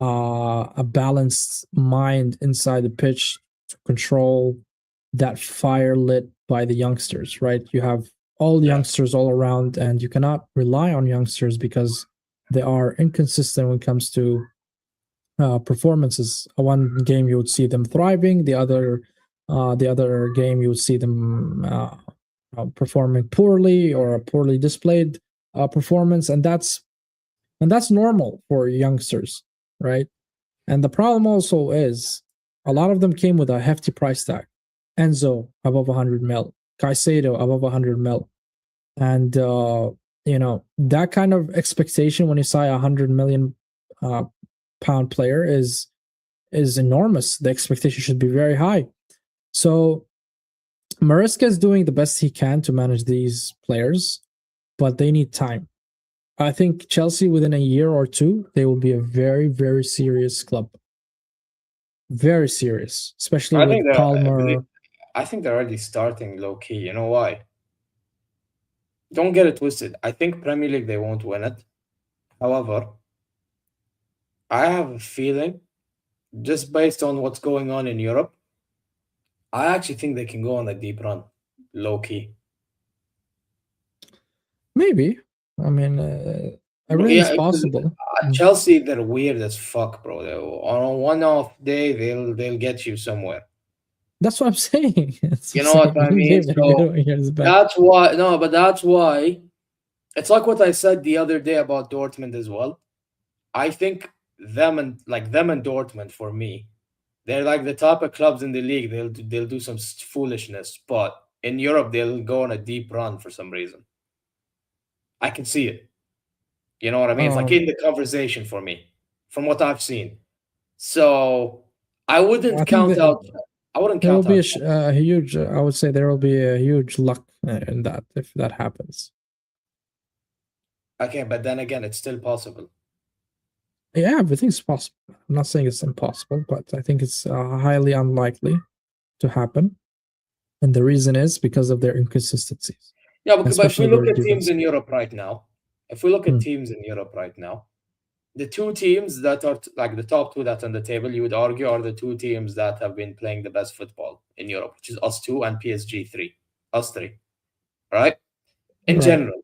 a balanced mind inside the pitch to control that fire lit by the youngsters, right? You have all the youngsters all around, and you cannot rely on youngsters because they are inconsistent when it comes to performances. One game you would see them thriving, the other game you would see them performing poorly or a poorly displayed performance, and that's normal for youngsters, right? And the problem also is a lot of them came with a hefty price tag. Enzo above 100 mil, Caicedo above 100 mil, and that kind of expectation when you sign a 100 million pound player is enormous. The expectation should be very high. So Maresca is doing the best he can to manage these players, but they need time. I think Chelsea, within a year or two, they will be a very, very serious club. Very serious, especially with Palmer. I think they're already starting low key. You know why? Don't get it twisted. I think Premier League they won't win it. However, I have a feeling, just based on what's going on in Europe, I actually think they can go on a deep run, low key. Maybe. I mean, everything's possible. Chelsea, they're weird as fuck, bro. On a one-off day, they'll get you somewhere. That's what I'm saying. You know what I mean? So that's why. No, but that's why. It's like what I said the other day about Dortmund as well. I think them and Dortmund, for me, they're like the type of clubs in the league. They'll do some foolishness, but in Europe they'll go on a deep run for some reason. I can see it. You know what I mean? It's like in the conversation for me, from what I've seen. So I wouldn't count out. I wouldn't count out. There will be a huge. I would say there will be a huge luck in that if that happens. Okay, but then again, it's still possible. Yeah, everything's possible. I'm not saying it's impossible, but I think it's highly unlikely to happen. And the reason is because of their inconsistencies. Yeah, but if we look at teams in Europe right now, the two teams that are like the top two that's on the table, you would argue, are the two teams that have been playing the best football in Europe, which is us two and PSG 3. Us three. Right? In general.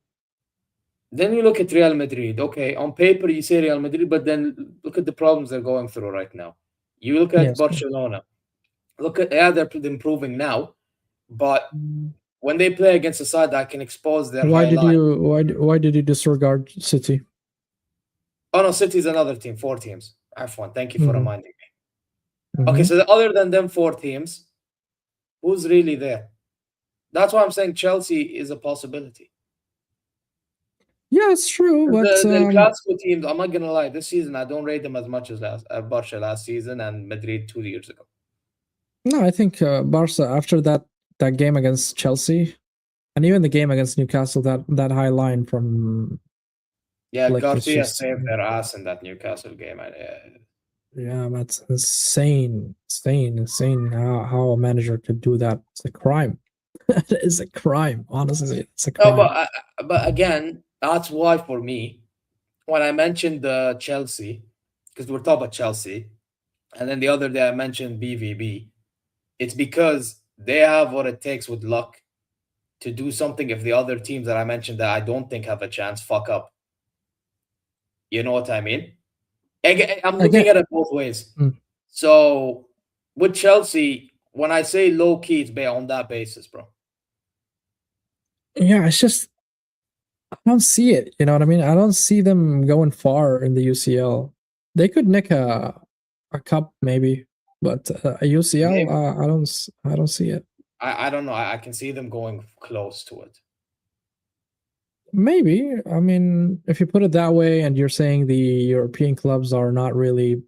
Then you look at Real Madrid. Okay, on paper you say Real Madrid, but then look at the problems they're going through right now. You look at Barcelona. Look at they're improving now, but when they play against a side that can expose their why did you disregard City? Oh no, City's another team. 4 teams. F1. Thank you for Mhm. reminding me. Okay, so other than them 4 teams, who's really there? That's why I'm saying Chelsea is a possibility. Yeah, it's true, but The Clasico teams, I'm not gonna lie, this season I don't rate them as much as Barca last season and Madrid 2 years ago. no, I think Barca after that game against Chelsea, and even the game against Newcastle, that high line from Yeah, Flick is Garcia just saved their ass in that Newcastle game. yeah, that's insane how a manager could do that. It's a crime. It is a crime. Honestly, it's a No, crime. but again, that's why for me, when I mentioned Chelsea, because we're talking about Chelsea, and then the other day I mentioned BVB, it's because they have what it takes with luck to do something if the other teams that I mentioned that I don't think have a chance fuck up. You know what I mean? I'm looking at it both ways. So with Chelsea, when I say low key, it's on that basis, bro. Yeah, it's just I don't see it. You know what I mean? I don't see them going far in the UCL. They could nick a cup maybe, but a UCL, I don't see it. I don't know. I can see them going close to it. Maybe. I mean, if you put it that way, and you're saying the European clubs are not really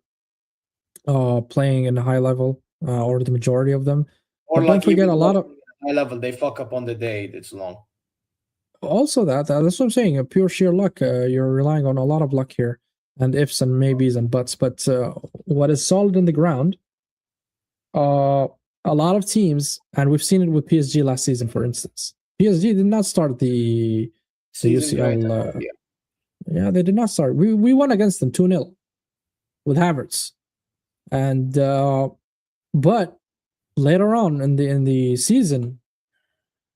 playing in a high level, or the majority of them, Or but like don't forget a lot of high level, they fuck up on the day it's long. Also that's what I'm saying. A pure sheer luck. You're relying on a lot of luck here, and ifs and maybes and buts. But what is solid in the ground? A lot of teams, and we've seen it with PSG last season, for instance. PSG did not start the UCL. Yeah, they did not start. We won against them 2-0 with Havertz, and but later on in the season,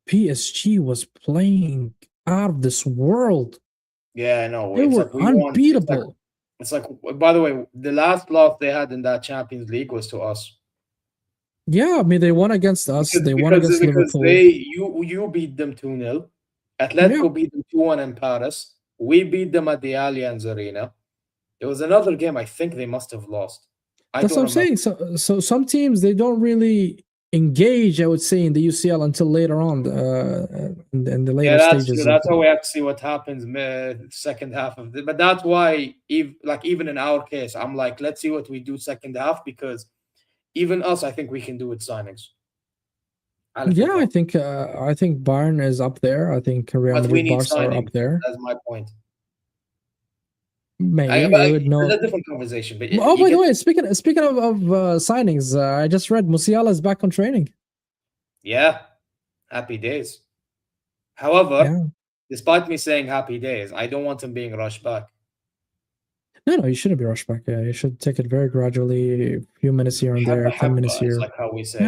PSG was playing out of this world. Yeah, I know. They were unbeatable. It's like, by the way, the last loss they had in that Champions League was to us. Yeah, I mean, they won against us. They won against Liverpool. You beat them 2-0. Atletico beat them 2-1 in Paris. We beat them at the Allianz Arena. It was another game I think they must have lost. That's what I'm saying. So some teams, they don't really engage, I would say, in the UCL until later on in the later stages. That's why we have to see what happens second half of it. But that's why, even in our case, I'm like, let's see what we do second half, because even us, I think we can do with signings. I think Bayern is up there. I think Real Madrid, Barca are up there. That's my point. Maybe I would know. It's a different conversation. But by the way, speaking of signings, I just read Musiala is back on training. Yeah, happy days. However, despite me saying happy days, I don't want him being rushed back. No, you shouldn't be rushed back. You should take it very gradually, a few minutes here and there, 10 minutes here. It's like how we say.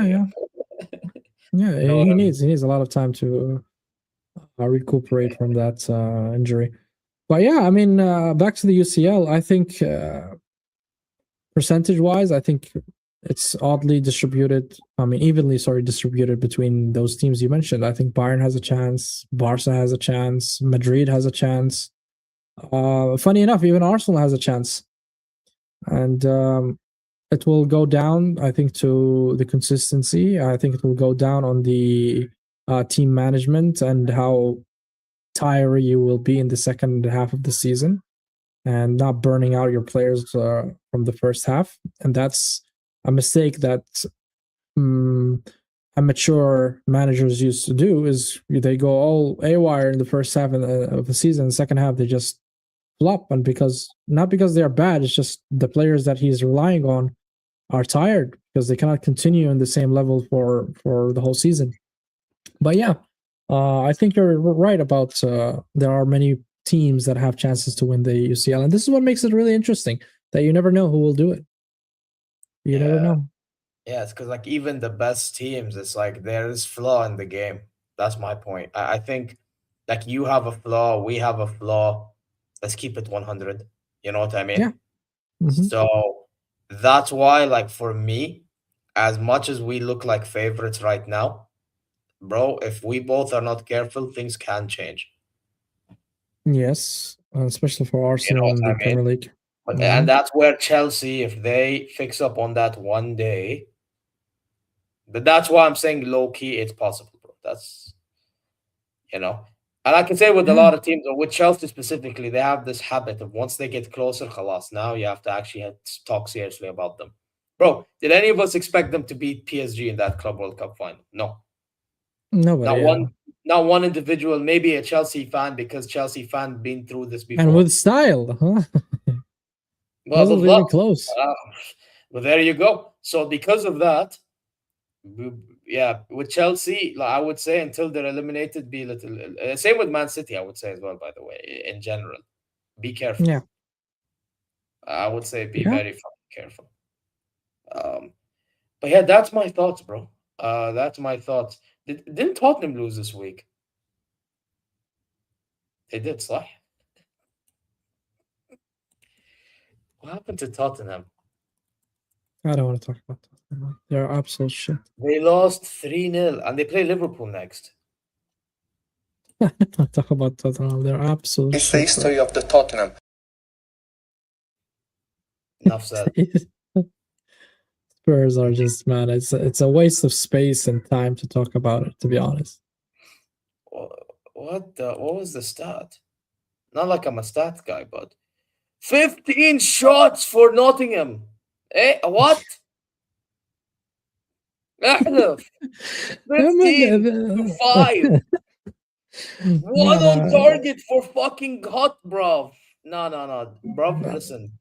Yeah, he needs a lot of time to recuperate from that injury. But yeah, I mean, back to the UCL, I think percentage-wise, I think it's oddly distributed. I mean, evenly, distributed between those teams you mentioned. I think Bayern has a chance, Barca has a chance, Madrid has a chance. Funny enough, even Arsenal has a chance. And it will go down, I think, to the consistency. I think it will go down on the team management and how tired you will be in the second half of the season and not burning out your players from the first half. And that's a mistake that amateur managers used to do, is they go all AWire in the first half of the season. The second half, they just flop. And not because they are bad, it's just the players that he's relying on are tired because they cannot continue in the same level for the whole season. But yeah, I think you're right about there are many teams that have chances to win the UCL, and this is what makes it really interesting, that you never know who will do it. You never know. Yeah, it's because like even the best teams, it's like there is flaw in the game. That's my point. I think like you have a flaw, we have a flaw. Let's keep it 100. You know what I mean? Yeah. Mm-hmm. So that's why, like for me, as much as we look like favorites right now, bro, if we both are not careful, things can change. Yes, especially for Arsenal in the Premier League. And that's where Chelsea, if they fix up on that one day, that's why I'm saying low key, it's possible, bro. That's, and I can say with a lot of teams, or with Chelsea specifically, they have this habit of once they get closer, khalas, now you have to actually talk seriously about them. Bro, did any of us expect them to beat PSG in that Club World Cup final? No. Nobody. Not one individual, maybe a Chelsea fan, because Chelsea fan been through this before. And with style, huh? Wasn't even close. Well, there you go. So because of that, yeah, with Chelsea, I would say until they're eliminated, be little. Same with Man City, I would say as well. By the way, in general, be careful. Yeah, I would say be very fucking careful. But yeah, that's my thoughts, bro. That's my thoughts. Didn't Tottenham lose this week? They did, Slah. What happened to Tottenham? I don't want to talk about Tottenham. They're absolute shit. They lost 3-0, and they play Liverpool next. Talk about Tottenham. They're absolute shit. It's the history of the Tottenham. Enough said. Spurs are just, man, it's a waste of space and time to talk about it, to be honest. What was the stat? Not like I'm a stat guy, but 15 shots for Nottingham. What? 15 to 5. One on target for fucking hot, bro. No. Bro, listen.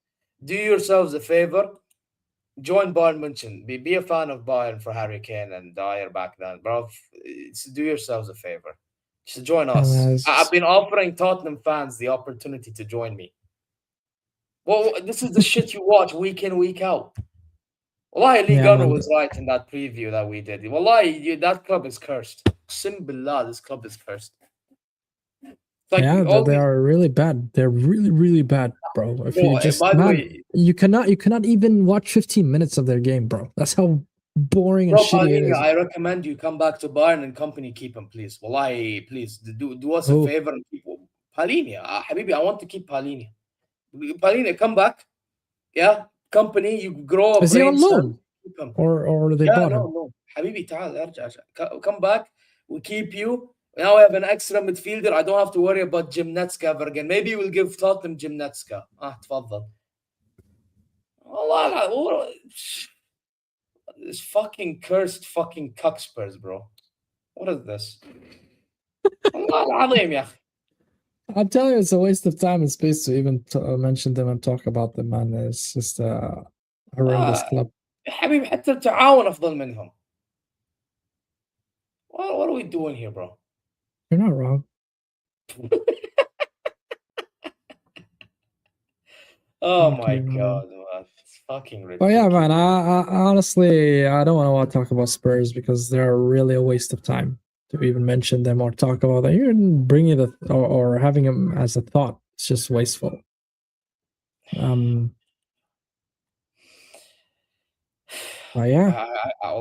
Do yourselves a favor. Join Bayern München. Be a fan of Bayern for Harry Kane and Dyer back then, bro. Do yourselves a favor. Just join us. I've been offering Tottenham fans the opportunity to join me. Well, this is the shit you watch week in, week out. Wallahi, Ligano was right in that preview that we did. Wallahi, that club is cursed. Simbillah, this club is cursed. Like they are really bad. They're really, really bad, bro. If you just, you cannot even watch 15 minutes of their game, bro. That's how boring and shitty it is. I recommend you come back to Bayern and company. Keep him, please. Wallahi, please do us a favor and keep Palhinha. Habibi, I want to keep Palhinha. Palhinha, come back. Yeah, company. You grow up. Is he on loan? Or they bought him? No. Habibi, come back. We keep you. Now we have an extra midfielder. I don't have to worry about Gimnetska ever again. Maybe we'll give Tottenham Gimnetska. تفضل. Allah, this fucking cursed fucking cuckspurs, bro. What is this? I'm telling you, it's a waste of time and space to even mention them and talk about them, man. It's just a horrendous club. حبيبي حتى التعاون أفضل منهم. What are we doing here, bro? You're not wrong. Oh my god, man. It's fucking ridiculous. Oh yeah, man. I honestly, I don't want to talk about Spurs because they're really a waste of time to even mention them or talk about them. Even bringing it or having them as a thought, it's just wasteful. Yeah.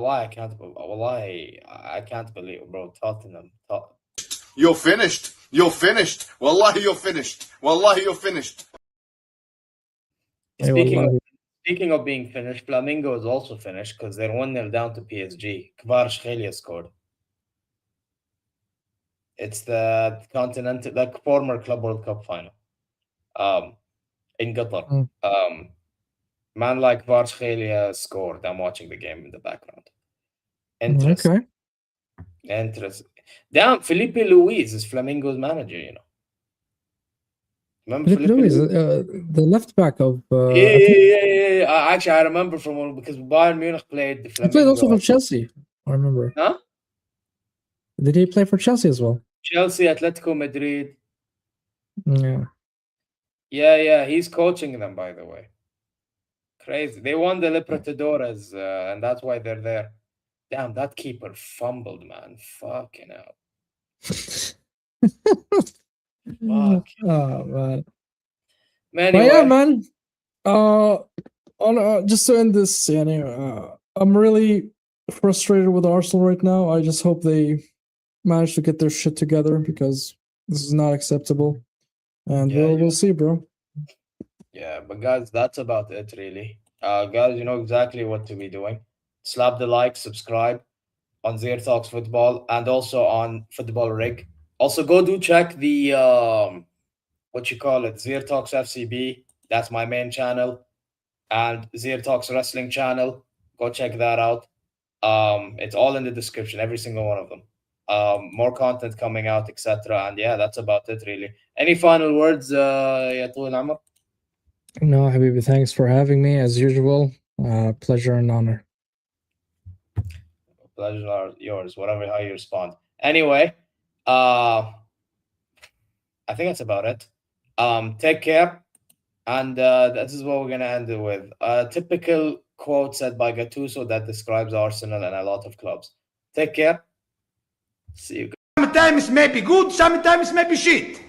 I can't believe it, bro. Tottenham. You're finished. You're finished. Wallahi, you're finished. Wallahi, you're finished. Speaking of being finished, Flamingo is also finished because they're 1-0 down to PSG. Kvaratskhelia scored. It's the former Club World Cup final. In Qatar. Man like Kvaratskhelia scored. I'm watching the game in the background. Interesting. Damn, Felipe Luis is Flamingo's manager, you know. Remember Felipe Luis, the left back of... Yeah. Actually, I remember because Bayern Munich played the Flamingo. He played also for Chelsea, I remember. Huh? Did he play for Chelsea as well? Chelsea, Atletico Madrid. Yeah. Yeah, he's coaching them, by the way. Crazy. They won the Libertadores, and that's why they're there. Damn, that keeper fumbled, man. Fucking hell. Fuck. Oh, man. Anyway. But yeah, man. Just to end this, I'm really frustrated with Arsenal right now. I just hope they manage to get their shit together because this is not acceptable. And we'll see, bro. Yeah, but guys, that's about it, really. Guys, you know exactly what to be doing. Slap the like, subscribe on ZeerTalks Football and also on Football Rig. Also, go do check the what you call it, ZeerTalks FCB. That's my main channel, and ZeerTalks Wrestling channel. Go check that out. It's all in the description, every single one of them. More content coming out, etc. And yeah, that's about it, really. Any final words, Ya Tool Amr? No, Habibi, thanks for having me as usual. Pleasure and honor. Pleasure are yours, whatever how you respond. Anyway, I think that's about it. Take care, and this is what we're gonna end it with. A typical quote said by Gattuso that describes Arsenal and a lot of clubs. Take care. See you. Sometimes maybe good, sometimes maybe shit.